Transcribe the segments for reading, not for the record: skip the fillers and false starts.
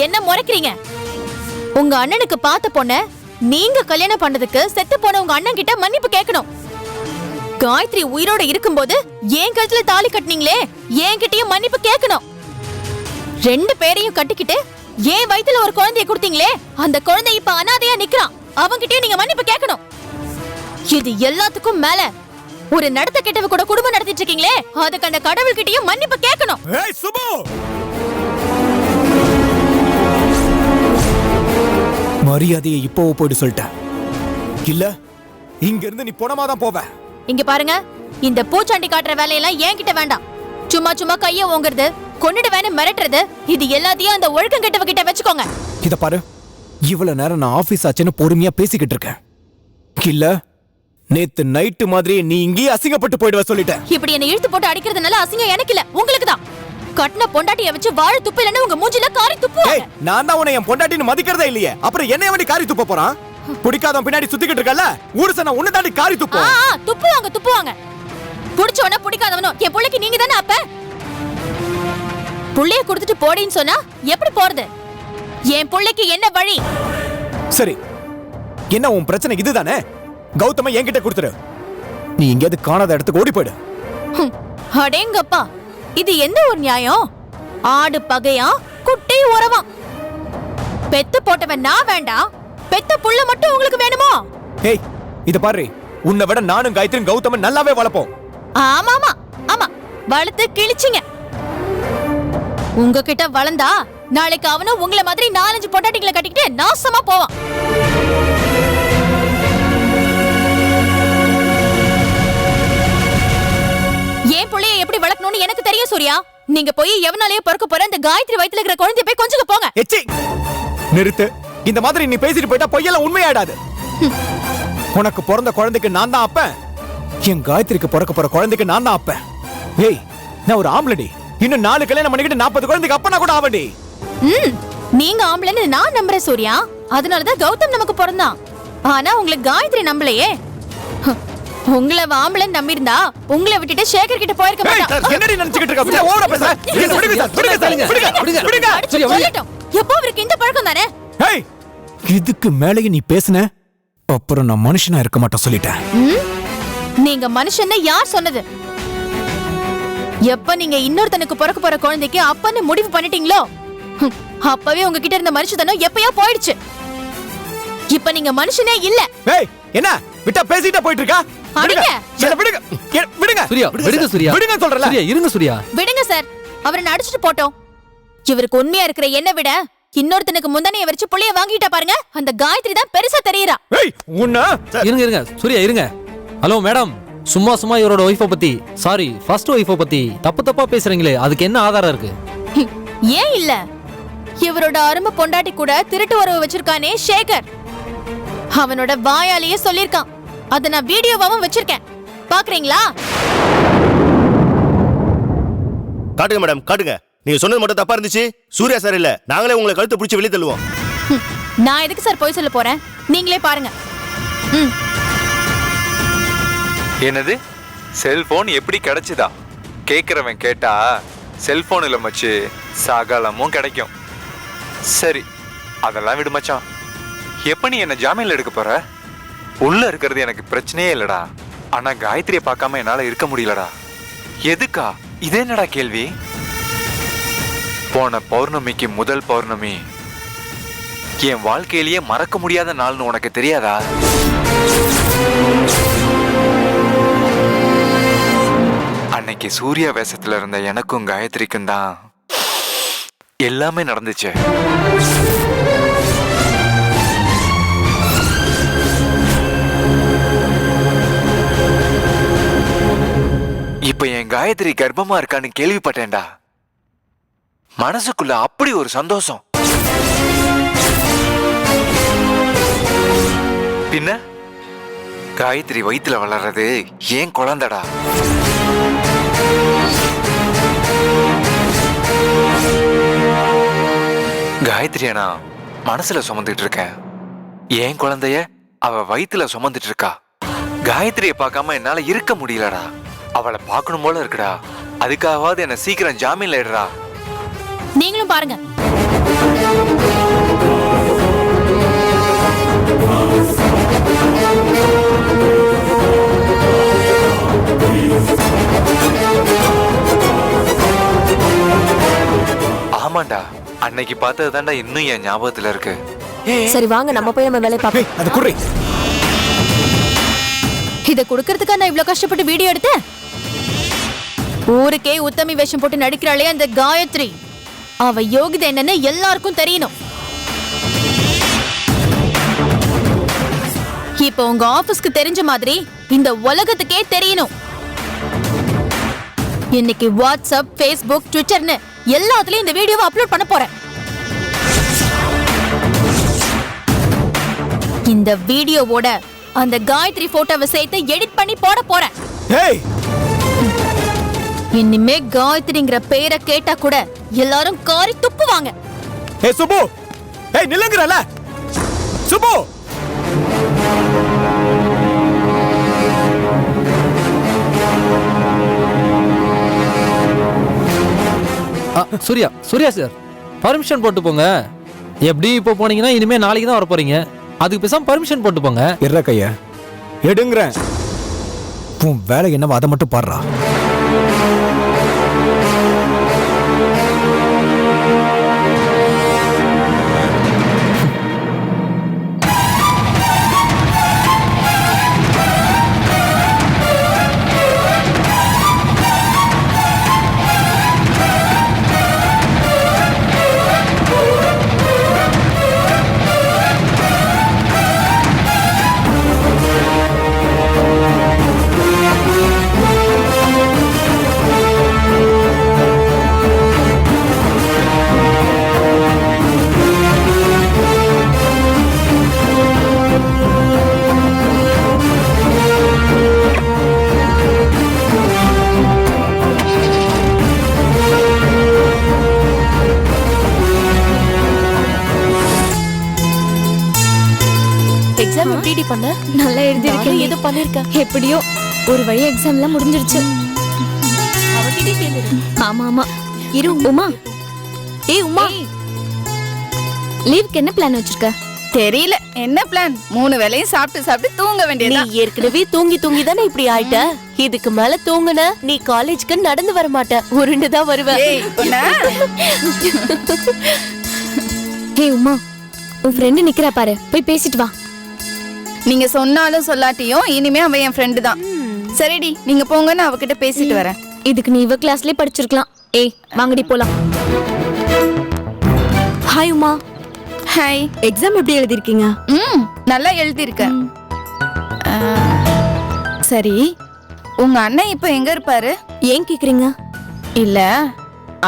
என்ன முறைக்கிறீங்க? உங்க அண்ணனுக்கு பார்த்த பொண்ண நீங்க கல்யாணம் பண்ணதுக்கு செத்து போன உங்க அண்ணன் கிட்ட மன்னிப்பு கேட்கணும். காயத்ரி உயிரோட இருக்கும்போது ஏன் கழுத்துல தாலி கட்டினீங்களே, என்கிட்டயும் மன்னிப்பு கேட்கணும். 2 பேரையும் கட்டிக்கிட்டு ஏன் வயித்துல ஒரு குழந்தைய கொடுத்தீங்களே, அந்த குழந்தை இப்ப அனாதையா நிக்கிறான். அவங்கிட்டயும் நீங்க மன்னிப்பு கேட்கணும். இது எல்லாத்துக்கும் மேல ஒரு நடத்த கெட்டவ கூட குடும்பம் நடத்திட்டு இருக்கீங்களே, அதுக்கு அந்த கடவுள்கிட்டயும் மன்னிப்பு கேட்கணும். ஏய் சுபு, மரியாதையை இப்போவே போயிட்டு சொல்லிட்டேன். இல்ல இங்க இருந்து நீ போனமா தான் போவ. இங்க பாருங்க, இந்த பூச்சாண்டி காட்டுற வேலையெல்லாம் என்கிட்ட வேண்டாம். சும்மா சும்மா கைய ஓங்குறது, கொன்னுடுவேன்னு மிரட்டுறது, இது எல்லாத்தையும் அந்த ஒழுக்கம் கெட்டவ கிட்ட வச்சுக்கோங்க. இத பாரு, இவ்வளவு நேரம் நான் ஆபீஸ் ஆச்சுன்னு பொறுமையா பேசிக்கிட்டு இருக்கேன். இல்ல நேத்து நைட்டு மாதிரி நீ இங்கேயே அசிங்கப்பட்டு போயிடுவ சொல்லிட்டேன். இப்படி என்ன இழுத்து போட்டு அடிக்கிறதுனால அசிங்கம் எனக்கு இல்ல, உங்களுக்கு தான். கட்டின பொண்டாட்டிய வச்சு வாழ துப்பு இல்லன்னு உங்க மூஞ்சில காரி துப்புவாங்க. நான் தான் உன்னை என் பொண்டாட்டின்னு மதிக்கிறதே இல்லையே, அப்புறம் என்னைய வேண்டி காரி துப்ப போறான்? பிடிக்காதவன் பின்னாடி சுத்திக்கிட்டு இருக்கல, ஊருசனா உன்னை தாண்டி காரி துப்போம். துப்புவாங்க. புடிச்சவன பிடிக்காதவனோ என் புள்ளைக்கு நீங்க தானே அப்ப. புள்ளைய கொடுத்துட்டு போடின்னு சொன்னா எப்படி போறது? என் புள்ளைக்கு என்ன வழி? சரி, என்ன உன் பிரச்சனை இதுதானே? கௌதம என்கிட்ட கொடுத்துரு. நீ எங்கேயாவது காணாத இடத்துக்கு ஓடி போயிடு. அடேங்கப்பா, இது எந்த ஒரு நியாயம்? ஆடு பகையா, குட்டி உறவா? பெத்து போட்டவன் நான் வேண்டாம், பெத்த புள்ள மட்டும் உங்களுக்கு வேணுமோ? ஏய், இத பாரு, உன்னை விட நானும் காயத்ரி கௌதமன் நல்லாவே வளப்போம். ஆமாமா ஆமா, வளர்த்து கிழிச்சிங்க. உங்ககிட்ட வளர்ந்தா நாளைக்கு அவனும் உங்களை மாதிரி 4-5 பொண்டாட்டிகளை கட்டிக்கிட்டு நாசமா போவான். ஏன் புள்ளைய எப்படி வளர்க்கணும்னு எனக்கு தெரியும் சூர்யா. நீங்க போய் எவனாலேயே பிறக்க போற அந்த காயத்ரி வயித்துல இருக்கிற குழந்தைய போய் கொஞ்சம் போங்க. எச்சி, நிறுத்து. இந்த மாதிரி நீ பேசிட்டு போயிட்டா பொய்யெல்லாம் உண்மையாடாது. உனக்கு பிறந்த குழந்தைக்கு நான் தான் அப்பன், என் காயத்ரிக்கு பிறக்க போற குழந்தைக்கு நான் தான் அப்பன். ஏய், நான் ஒரு ஆம்பளடி. இன்னும் 4 கல்யாணம் பண்ணிக்கிட்டு 40 குழந்தைக்கு அப்பனா கூட ஆவண்டி. நீங்க ஆம்பளைன்னு நான் நம்புறேன் சூர்யா. அதனாலதான் கௌதம் நமக்கு பிறந்தான். ஆனா உங்களுக்கு காயத்ரி நம்பலையே. உங்களை ஆம்பளைன்னு நம்பியிருந்தா உங்களை விட்டுட்டு சேகர் கிட்ட போயிருக்க மாட்டான். என்னடி நினைச்சிட்டு இருக்க? ஓவரா பேச. எப்போ அவருக்கு இந்த பழக்கம் தானே? ஏய், இதுக்கு மேலேயே நீ பேசுன அப்புறம் நான் மனுஷனா இருக்க மாட்டேன் சொல்லிட்டேன். நீங்க மனுஷன்னு யார் சொன்னது? எப்ப நீங்க இன்னொருத்தனுக்கு பிறக்க போற குழந்தைக்கு அப்பன்னு முடிவு பண்ணிட்டீங்களோ, அப்பவே உங்ககிட்ட இருந்த மனுஷத்தனம் எப்பயோ போயிடுச்சு. இப்ப நீங்க மனுஷனே இல்ல. ஏய், என்ன விட்டா பேசிட்டே போயிட்டு இருக்கா? அடிங்க. விடுங்க. விடுங்க சூர்யா, விடுங்க சூர்யா. விடுங்க சொல்றல. சூர்யா, இருங்க சூர்யா. விடுங்க சார், அவரை அடிச்சிட்டு போட்டோம். இவருக்கு உண்மையா இருக்கிற என்ன விட இன்னொருத்தனுக்கு முந்தானைய வச்சு புள்ளைய வாங்கிட்டா பாருங்க, அந்த காயத்ரி தான் பெருசா தெரியறா. ஏய், உன்ன இருங்க சூர்யா, இருங்க. ஹலோ மேடம், சும்மா இவரோட ஒய்ஃபை பத்தி, சாரி ஃபர்ஸ்ட் ஒய்ஃபை பத்தி தப்பா பேசுறீங்களே, அதுக்கு என்ன ஆதாரம் இருக்கு? ஏன் இல்ல, இவரோட அருமை பொண்டாட்டி கூட திருட்டு உறவு வச்சிருக்கானே சேகர், அவனோட வாயாலேயே சொல்லிருக்கான். அத நான் வீடியோவாவும் வச்சிருக்கேன், பாக்குறீங்களா? காட்டுங்க மேடம், காட்டுங்க. நீங்க சொன்னது மட்டும் தப்பா இருந்துச்சு. சூர்யா சார் இல்ல, நாங்களே உங்களை கழுத்தை பிடிச்சி வெளியே தள்ளுவோம். நான் எதுக்கு சார் போய் சொல்ல போறேன்? நீங்களே பாருங்க. என்னது, செல்போன் எப்படி கிடைச்சுதா? கேட்குறவன் கேட்டா செல்போன் இல்லை மச்சு, சகலமும் கிடைக்கும். சரி, அதெல்லாம் விடு மச்சான். எப்போ நீ என்ன ஜாமீன்ல எடுக்க போற? உள்ள இருக்கிறது எனக்கு பிரச்சனையே இல்லடா, ஆனா காயத்ரியை பார்க்காம என்னால இருக்க முடியலடா. எதுக்கா? இதே என்னடா கேள்வி? போன பௌர்ணமிக்கு முதல் பௌர்ணமி என் வாழ்க்கையிலேயே மறக்க முடியாத நாள்னு உனக்கு தெரியாதா? அன்னைக்கு சூர்யா வேஷத்துல இருந்த எனக்கும் காயத்ரிக்கும் தான் எல்லாமே நடந்துச்சு. இப்ப என் காயத்ரி கர்ப்பமா இருக்கான்னு கேள்விப்பட்டேன்டா. மனசுக்குள்ள அப்படி ஒரு சந்தோஷம். பின்ன காயத்ரி வயித்துல வளர்றது ஏன் குழந்தடா. காயத்ரியா நான் மனசுல சுமந்துட்டு இருக்கேன், ஏன் குழந்தைய அவ வயித்துல சுமந்துட்டு இருக்கா. காயத்ரியை பார்க்காம என்னால இருக்க முடியலடா. அவளை பார்க்கணும் போல இருக்குடா. அதுக்காகவாது என்ன சீக்கிரம் ஜாமீன்ல எடுறா. நீங்களும் பாருங்க. ஆமாண்டா, அன்னைக்கு பார்த்தது தாண்டா இன்னும் என் ஞாபகத்துல இருக்கு. சரி வாங்க நம்ம போய் நம்ம வேலையை பார்ப்போம். ஏய், அது குர்ரி. இத குடுக்கறதுக்கா நான் இவ்ளோ கஷ்டப்பட்டு வீடியோ எடுத்தேன்? ஊருக்கே உத்தமி வேஷம் போட்டு நடிக்கிறாளே அந்த காயத்ரி, அவ யோகிதை என்னன்னு எல்லாருக்கும் தெரியணும். இப்போ உங்க ஆபீஸ்க்கு தெரிஞ்ச மாதிரி இந்த உலகத்துக்கே தெரியணும். இன்னைக்கு வாட்ஸ்அப், ஃபேஸ்புக், ட்விட்டர்னு எல்லாத்துலயும் இந்த வீடியோவை அப்லோட் பண்ண போறேன். இந்த வீடியோவோட அந்த காயத்ரி போட்டோவை சேர்த்து எடிட் பண்ணி போட போறேன். ஏய், இனிமே காயத்ரிங்கிற பேரை கேட்டா கூட எல்லாரும் காரி துப்புவாங்க. ஏய் சுபு, ஏய் நில்லுங்கறல. சுபு, சூர்யா சார், பர்மிஷன் போட்டு போங்க. எப்படி இப்போ போனீங்கன்னா இனிமே நாளைக்கு தான் வர போறீங்க. அதுக்கு பேசாம பர்மிஷன் போட்டு போங்க. இற கைய எடுங்கறேன். உன் வேலை என்னவோ அதை மட்டும் பாடுறா. எக்ஸாம் எப்படி பண்ண? நல்லா எழுதிருக்கேன். ஏதோ பண்ணிருக்கேன். எப்படியோ ஒரு வழி எக்ஸாம்லாம் முடிஞ்சிருச்சு. அவகிட்டே கேளு. ஆமா ஆமா. இரு உமா. ஏய் உமா, லீவுக்கு என்ன பிளான் வச்சிருக்க? தெரியல என்ன பிளான். 3 வேளையும் சாப்பிட்டு சாப்பிட்டு தூங்க நீ வேண்டியதுதான். ஏற்கனவே தூங்கி தூங்கி தானே இப்படி ஆயிட்ட. இதுக்கு மேல தூங்குன நீ காலேஜ்க்கு நடந்து வர மாட்ட, உருண்டுதான் வருவ. ஏய் உன்னை. ஏய் உமா, உன் ஃப்ரெண்டு நிக்கிறா பாரு, போய் பேசிட்டு வா. நீங்க சொன்னாலும் சொல்லாட்டியும் இனிமே அவ என் ஃப்ரெண்டு தான். சரிடி நீங்க போங்க, நான் அவகிட்ட பேசிட்டு வரேன். இதுக்கு நீ இவ கிளாஸ்லயே படிச்சிருக்கலாம். ஏய் வாங்கடி போலாம். Hi Uma, hi. எக்ஸாம் எப்படி எழுதிருக்கீங்க? நல்லா எழுதிருக்க. சரி உங்க அண்ணன் இப்ப எங்க இருப்பாரு? ஏன் கேக்குறீங்க? இல்ல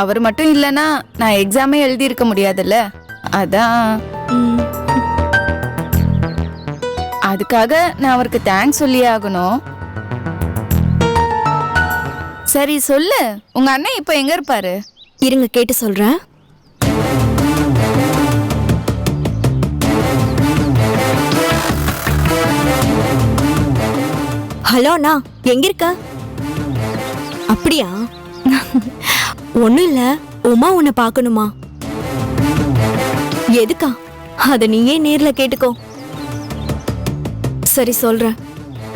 அவர் மட்டும் இல்லனா நான் எக்ஸாமே எழுதி இருக்க முடியாதுல்ல, அதான். அதுக்காக நான் அவருக்கு தேங்க்ஸ் சொல்லியே ஆகணும். சரி சொல்லு, உங்க அண்ணன் இப்ப எங்க இருப்பாரு? இருங்க கேட்டு சொல்றேன். ஹலோ அண்ணா, எங்க இருக்க? அப்படியா? ஒண்ணும் இல்ல, உமா உன்னை பார்க்கணுமா? எதுக்கா? அத நீயே நேர்ல கேட்டுக்கோ. சரி சொல்றேன்,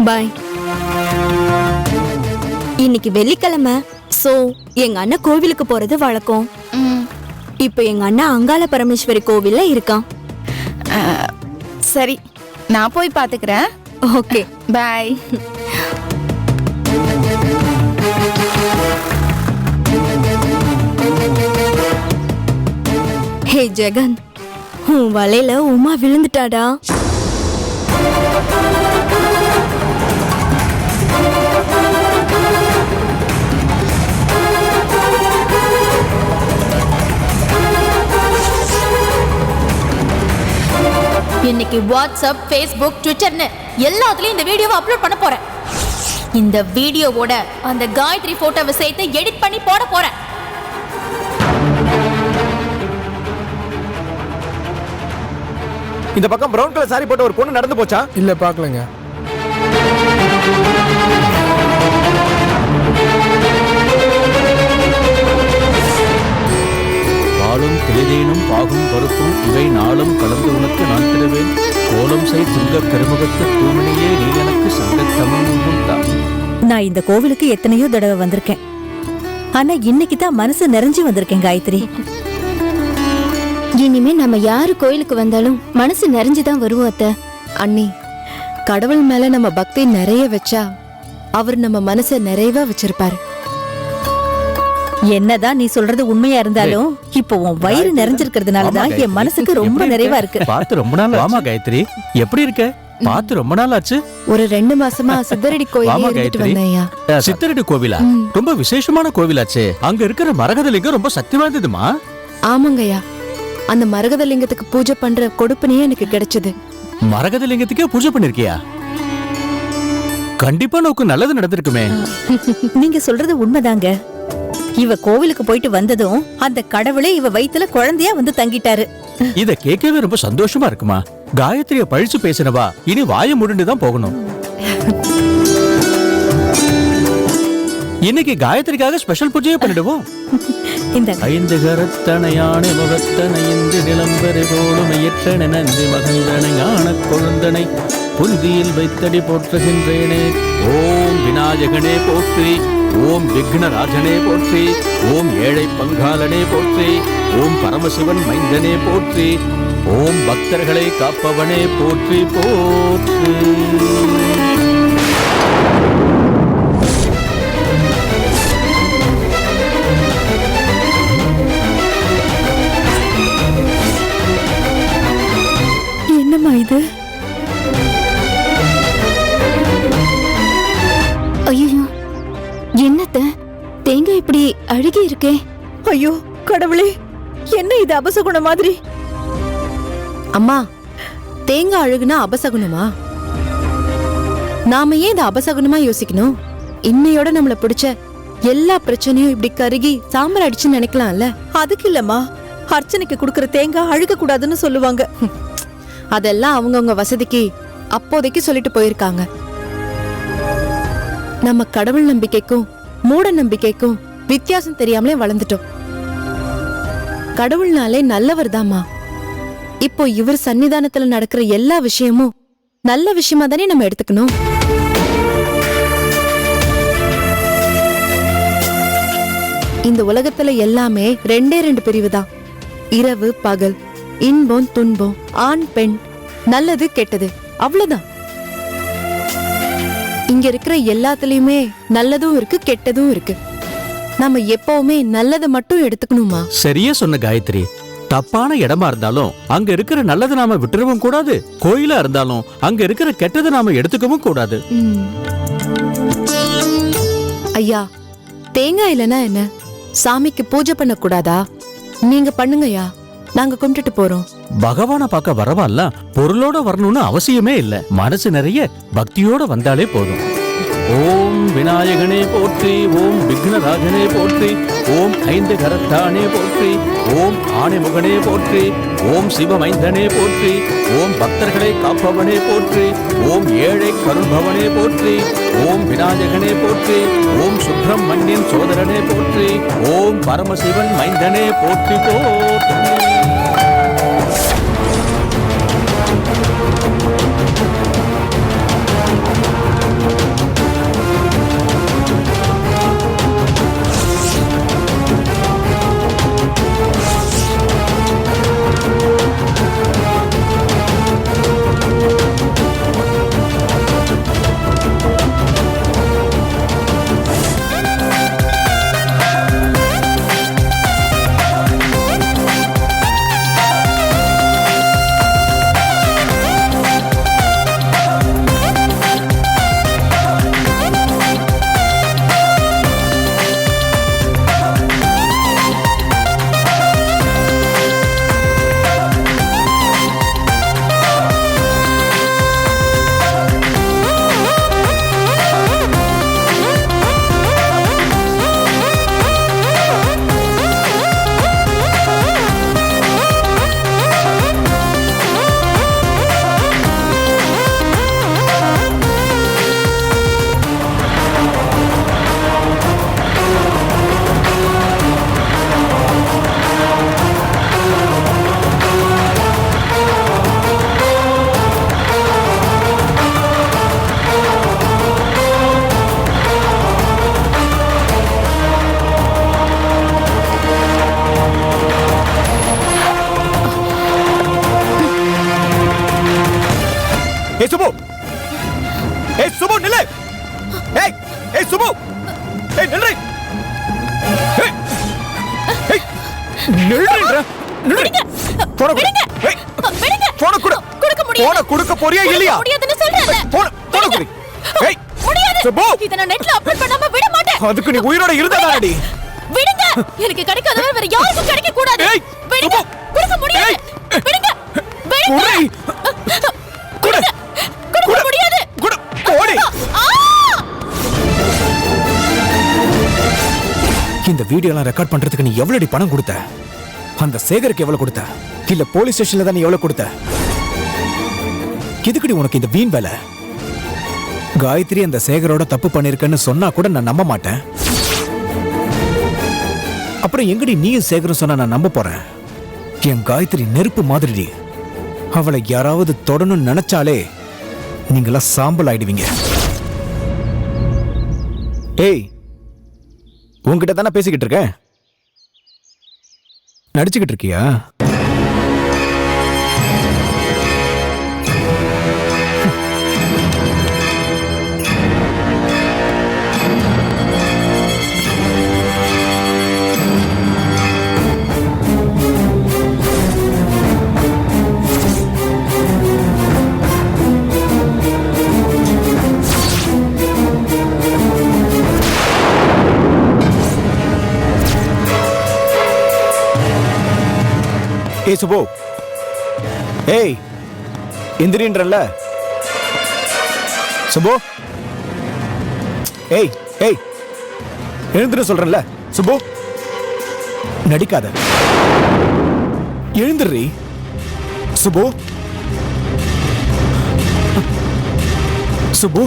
பாய். இன்னைக்கு வெள்ளிக்கிழமை, சோ எங்க அண்ணன் கோவிலுக்கு போறது வழக்கம். இப்ப எங்க அண்ணன் அங்காள பரமேஸ்வரி கோவில்ல இருக்கான். சரி நான் போய் பாத்துக்கிறேன். Okay bye. ஹே ஜெகன், உன் வலையில உமா விழுந்துட்டாடா. இன்னைக்கு வாட்ஸ்அப், ஃபேஸ்புக், ட்விட்டர்னு எல்லாத்துலயும் இந்த வீடியோவை அப்லோட் பண்ண போறேன். இந்த வீடியோவோட அந்த காயத்ரி போட்டோவை சேர்த்து எடிட் பண்ணி போட போறேன். இந்த பக்கம் பிரவுன் கலர் சாரி போட்ட ஒரு பொண்ணு நடந்து போச்சா? இல்ல பாக்கலங்க. வாழும் கிளை ஏதேனும் பாகும் பருப்பும் இவை நாளும் கலந்து உனக்கு நான் தருவேன். கோலம் செய் துங்க பெருமுகத்து தூமணியே நீ எனக்கு சங்கத்தமும் தான். நான் இந்த கோவிலுக்கு எத்தனையோ தடவை வந்திருக்கேன். ஆனா இன்னைக்கு தான் மனசு நிறைஞ்சு வந்திருக்கேன் காயத்ரி. இனிமே நம்ம யாரு கோயிலுக்கு வந்தாலும் மனசு நிறைஞ்சுதான் வருவோம் அத்தை. அண்ணி, கடவுள் மேல நம்ம பக்தி நிறைய வச்சா அவர் நம்ம மனச நிறைவா வச்சிருப்பாரு. என்னதான் நீ சொல்றது உண்மையா இருந்தாலும் இப்போ உன் வயிறு நிறைஞ்சிருக்கிறதுனாலதான் என் மனசுக்கு ரொம்ப நிறைவா இருக்கு. பார்த்து ரொம்ப நாள் ஆமா காயத்ரி, எப்படி இருக்க? பார்த்து ரொம்ப நாள் ஆச்சு. ஒரு 2 மாசமா சித்தரடி கோயிலே இருந்துட்டு வந்தேன்யா. சித்தரடி கோவிலா? ரொம்ப விசேஷமான கோவிலாச்சே. அங்க இருக்கிற மரகதலிங்கம் ரொம்ப சக்தி வாய்ந்ததுமா? ஆமாங்கய்யா, அந்த மரகதலிங்கத்துக்கு பூஜை பண்ற கொடுப்பனையே எனக்கு கிடைச்சது. மரகதலிங்கத்துக்கே பூஜை பண்ணிருக்கியா? கண்டிப்பா நோக்கு நல்லது நடந்திருக்குமே. நீங்க சொல்றது உண்மைதாங்க. இவ கோவிலுக்கு போயிட்டு வந்ததும் அந்த கடவுளே இவ வயித்துல குழந்தையா வந்து தங்கிட்டாரு. இத கேட்கவே ரொம்ப சந்தோஷமா இருக்குமா. காயத்ரிய பழிச்சு பேசினவா இனி வாய முடிண்டுதான் போகணும். இன்னைக்கு காயத்ரிக்காக ஸ்பெஷல் பூஜையே பண்ணிடுவோம். இந்த 5 கரத்தனையானை முகத்தனை இந்து நிலம்பரை போலும் எற்றனை நன்றி மகந்தனை ஞான கொழுந்தனை புந்தியில் வைத்தடி போற்றுகின்றேனே. ஓம் விநாயகனே போற்றி, ஓம் விக்னராஜனே போற்றி, ஓம் ஏழை பங்காளனே போற்றி, ஓம் பரமசிவன் மைந்தனே போற்றி, ஓம் பக்தர்களை காப்பவனே போற்றி போற்றி. என்னம்மா இது? ஐயோ, என்னத்த தேங்காய் இப்படி அழுகி இருக்கே? ஐயோ கடவுளே, என்ன இது அபசகுண மாதிரி? அம்மா, தேங்காய் அழுகுனா அபசகுணமா? நாம ஏன் இதை அபசகுணமா யோசிக்கணும்? இன்னையோட நம்மள பிடிச்ச எல்லா பிரச்சனையும் இப்படி கருகி சாம்பல் அடிச்சுன்னு நினைக்கலாம்ல. அதுக்கு இல்லம்மா, அர்ச்சனைக்கு கொடுக்கற தேங்காய் அழுக கூடாதுன்னு சொல்லுவாங்க. அதெல்லாம் அவங்கவுங்க வசதிக்கு அப்போதைக்கு சொல்லிட்டு போயிருக்காங்க. நம்ம கடவுள் நம்பிக்கைக்கும் மூட நம்பிக்கைக்கும் வித்தியாசம் தெரியாமலே வளர்ந்துட்டோம். கடவுள்னாலே நல்லவர் தாமா. இப்போ இவர் சன்னிதானத்துல நடக்கிற எல்லா விஷயமும் நல்ல விஷயமா தானே நம்ம எடுத்துக்கணும். இந்த உலகத்துல எல்லாமே 2 பிரிவு தான். இரவு பகல், இன்பம் துன்பம், ஆண் பெண், நல்லது கெட்டது, அவ்வளவுதான். இங்க இருக்கிற எல்லாத்துலயுமே நல்லதும் இருக்கு கெட்டதும் இருக்கு. நம்ம எப்பவுமே நல்லதை மட்டும் எடுத்துக்கணுமா? சரியா சொன்ன காயத்ரி. தப்பான இடமா இருந்தாலும் அங்க இருக்கிற நல்லதை நாம விட்டுறவும் கூடாது. கோயிலா இருந்தாலும் அங்க இருக்கிற கெட்டதை நாம எடுத்துக்கவும் கூடாது. ஐயா, தேங்காய் இல்லைன்னா என்ன, சாமிக்கு பூஜை பண்ண கூடாதா? நீங்க பண்ணுங்கய்யா, நாங்க கும்பிட்டுட்டு போறோம். பகவான பார்க்க வரவால்ல பொருளோட வரணும்னு அவசியமே இல்ல. மனசு நிறைய பக்தியோட வந்தாலே போதும். ஓம் விநாயகனே போற்றி, ஓம் விக்னராஜனே போற்றி, ஓம் 5 கரத்தானே போற்றி, ஓம் ஆணைமுகனே போற்றி, ஓம் சிவமைந்தனே போற்றி, ஓம் பக்தர்களை காப்பவனே போற்றி, ஓம் ஏழை கருள்பவனே போற்றி, ஓம் விநாயகனே போற்றி, ஓம் சுப்பிரமணியன் சோதரனே போற்றி, ஓம் பரமசிவன் மைந்தனே போற்றி போற்றி. ஏய் சுபு, ஏய் சுபு நில்லு. ஏய் ஏய் சுபு, ஏய் நில்லு. ஏய் ஏய் நில்லுடா, நில்லு. போன கொடு. ஏய் போன கொடு. கொடுக்க முடியாது. போன கொடுக்க போறியா இல்லையா? முடியாதுன்னு சொல்றேன்ல. போன கொடு. ஏய் முடியாது. சுபு, இத நான் நெட்ல அப்லோட் பண்ணாம விட மாட்டேன். அதுக்கு நீ உயிரோட இருந்தாடாடி. விடுங்க. எனக்கு கிடைக்காதவரை வேற யாருக்கும் கிடைக்க கூடாது. ஏய் விடுங்க. கொடுக்க முடியாது. விடுங்க. விடுங்க. குடு. கொடுக்க முடியாது. குடு. ஓடி. இந்த வீடியோலாம் ரெக்கார்ட் பண்றதுக்கு நீ எவ்வளவு பணம் கொடுத்த? அந்த சேகருக்கு எவ்வளவு கொடுத்த? இல்ல போலீஸ் ஸ்டேஷன்ல தான் நீ எவ்வளவு கொடுத்த? எதுக்குடி உனக்கு இந்த வீண் வேலை? காயத்ரி அந்த சேகரோட தப்பு பண்ணிருக்கன்னு சொன்னா கூட நான் நம்ப மாட்டேன். அப்புறம் எங்கடி நீயும் சேகரும் சொன்னா நான் நம்ப போறேன்? என் காயத்ரி நெருப்பு மாதிரி. அவளை யாராவது தொடணும்னு நினைச்சாலே நீங்களாம் சாம்பல் ஆயிடுவீங்க. ஏய், உன்கிட்ட தானே பேசிக்கிட்டு இருக்கேன். நடிச்சுக்கிட்டு இருக்கியா? ஏய் சுபு, ஏய் எந்திரின்றல்ல சுபு. ஏய் ஏய் எழுந்துரு சொல்றேன்ல சுபு. நடிக்காத, எழுந்துடுறி சுபு. சுபு,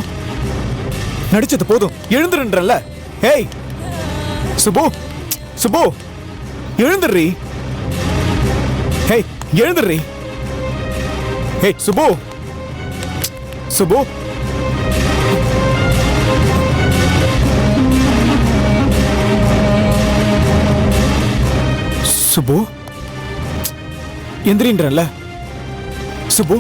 நடிச்சது போதும், எழுந்துருன்றல்ல. ஏய் சுபு, சுபு எழுந்துடுறி. ஹேய் எழுந்துடுறி. ஹேய் சுபு, சுபு. சுபு எந்திரின்றல்ல சுபு.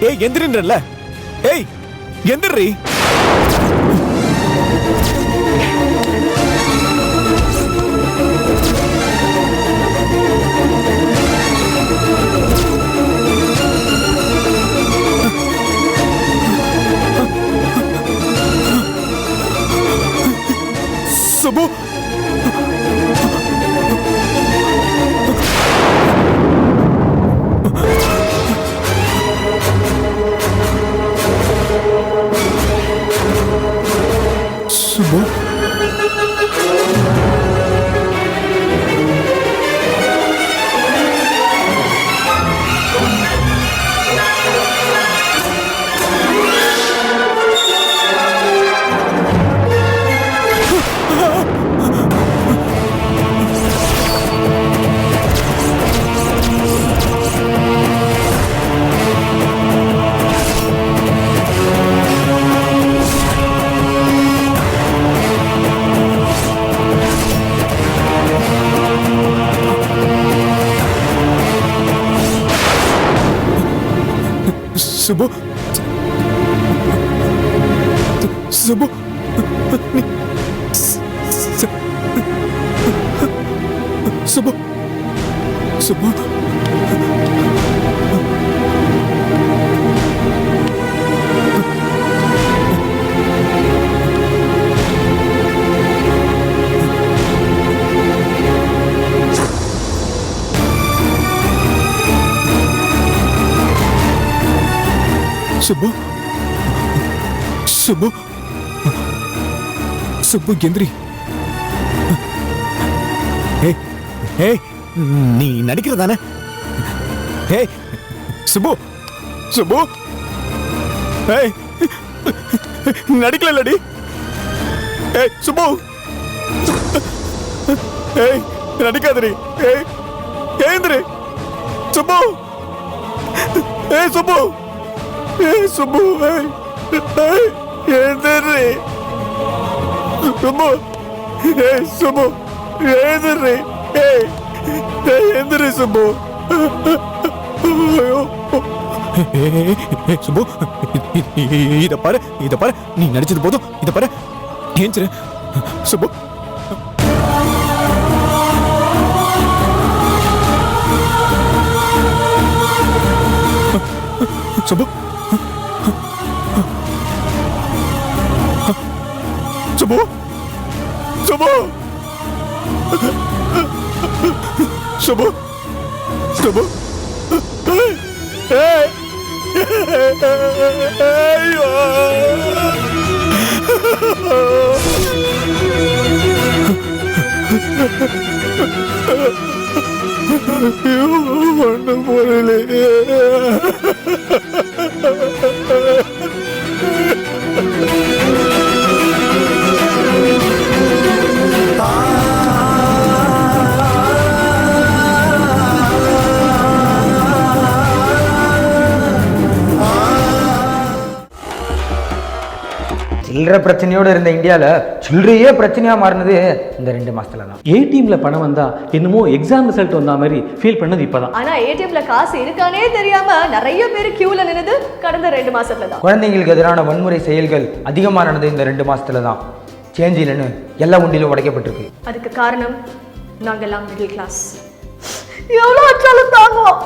ஏய் எந்திரின்றல்ல. ஏய் எந்திரி. சுபு, சுபு. சுபு, சுபு, சுபு, சுபு. சுபு, சுபு, சுபு எந்திரி. ஏய் ஏய் நீ நடிக்கிறதானே? ஏய் சுபு, சுபு. ஏய் நடிக்கலடி. ஏய் சுபு, ஏய் நடிக்காதடி. ஏய் ஏந்திரி சுபு. ஏய் சுபு, ஏய் சுபு, ஏய் எழுந்திரி சுபு. ஏய் சுபு எழுந்திரி. ஏய் வந்துரு சுப்பு. ஐயோ. சுப்பு, இத பாரு, இத பாரு, நீ நடிச்சது போதும், இத பாரு, ஏஞ்சிரு சுப்பு. சுப்பு, சுப்பு, சுப்பு, சுப்பு, சுப்பு. ஐயோ. ஒண்ணு போறலே. சில்லற பிரச்சனையோட இருந்த இந்தியால சில்லறையே பிரச்சனையா மாறினது இந்த 2 மாசத்துல தான். ஏடிஎம்ல பணம் வந்தா என்னமோ எக்ஸாம் ரிசல்ட் வந்த மாதிரி ஃபீல் பண்ணது இப்பதான். ஆனா ஏடிஎம்ல காசு இருக்கானே தெரியாம நிறைய பேர் கியூல நின்னது கடந்த 2 மாசத்துல தான். குழந்தைங்களுக்கு எதிரான வன்முறை செயல்கள் அதிகமானது இந்த 2 மாசத்துல தான். சேஞ்ச் இல்லைன்னு எல்லா உண்டியிலும் உடைக்கப்பட்டிருக்கு. அதுக்கு காரணம் நாங்கெல்லாம் மிடில் கிளாஸ். எவ்வளவு வச்சாலும் தாங்குவோம்.